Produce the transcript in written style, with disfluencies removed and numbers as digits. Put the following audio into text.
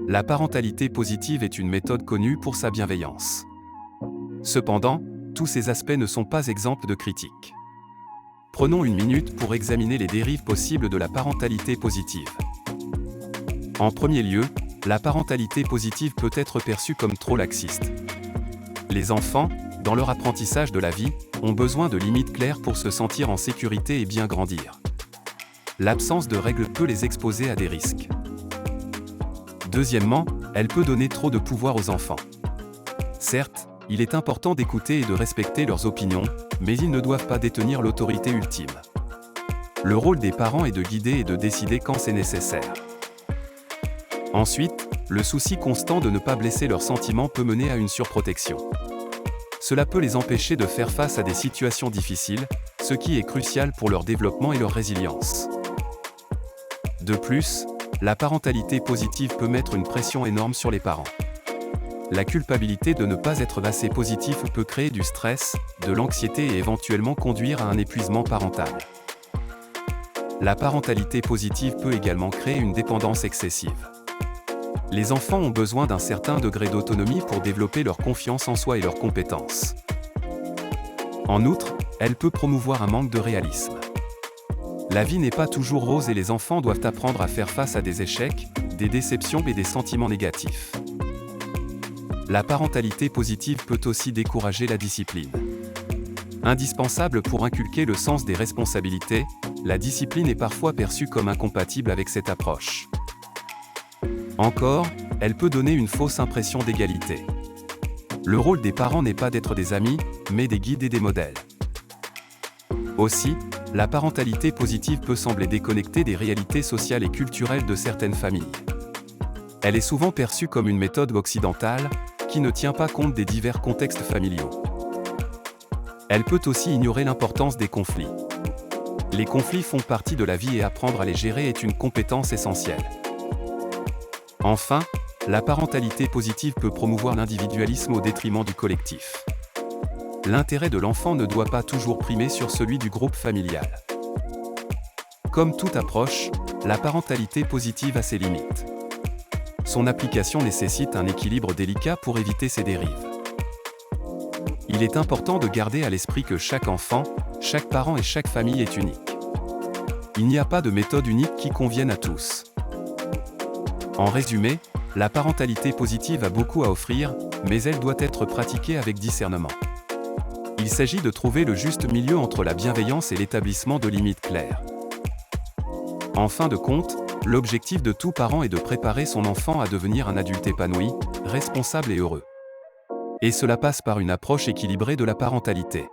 La parentalité positive est une méthode connue pour sa bienveillance. Cependant, tous ces aspects ne sont pas exempts de critiques. Prenons une minute pour examiner les dérives possibles de la parentalité positive. En premier lieu, la parentalité positive peut être perçue comme trop laxiste. Les enfants, dans leur apprentissage de la vie, ont besoin de limites claires pour se sentir en sécurité et bien grandir. L'absence de règles peut les exposer à des risques. Deuxièmement, elle peut donner trop de pouvoir aux enfants. Certes, il est important d'écouter et de respecter leurs opinions, mais ils ne doivent pas détenir l'autorité ultime. Le rôle des parents est de guider et de décider quand c'est nécessaire. Ensuite, le souci constant de ne pas blesser leurs sentiments peut mener à une surprotection. Cela peut les empêcher de faire face à des situations difficiles, ce qui est crucial pour leur développement et leur résilience. De plus, la parentalité positive peut mettre une pression énorme sur les parents. La culpabilité de ne pas être assez positif peut créer du stress, de l'anxiété et éventuellement conduire à un épuisement parental. La parentalité positive peut également créer une dépendance excessive. Les enfants ont besoin d'un certain degré d'autonomie pour développer leur confiance en soi et leurs compétences. En outre, elle peut promouvoir un manque de réalisme. La vie n'est pas toujours rose et les enfants doivent apprendre à faire face à des échecs, des déceptions et des sentiments négatifs. La parentalité positive peut aussi décourager la discipline. Indispensable pour inculquer le sens des responsabilités, la discipline est parfois perçue comme incompatible avec cette approche. Encore, elle peut donner une fausse impression d'égalité. Le rôle des parents n'est pas d'être des amis, mais des guides et des modèles. Aussi, la parentalité positive peut sembler déconnectée des réalités sociales et culturelles de certaines familles. Elle est souvent perçue comme une méthode occidentale, qui ne tient pas compte des divers contextes familiaux. Elle peut aussi ignorer l'importance des conflits. Les conflits font partie de la vie et apprendre à les gérer est une compétence essentielle. Enfin, la parentalité positive peut promouvoir l'individualisme au détriment du collectif. L'intérêt de l'enfant ne doit pas toujours primer sur celui du groupe familial. Comme toute approche, la parentalité positive a ses limites. Son application nécessite un équilibre délicat pour éviter ces dérives. Il est important de garder à l'esprit que chaque enfant, chaque parent et chaque famille est unique. Il n'y a pas de méthode unique qui convienne à tous. En résumé, la parentalité positive a beaucoup à offrir, mais elle doit être pratiquée avec discernement. Il s'agit de trouver le juste milieu entre la bienveillance et l'établissement de limites claires. En fin de compte, l'objectif de tout parent est de préparer son enfant à devenir un adulte épanoui, responsable et heureux. Et cela passe par une approche équilibrée de la parentalité.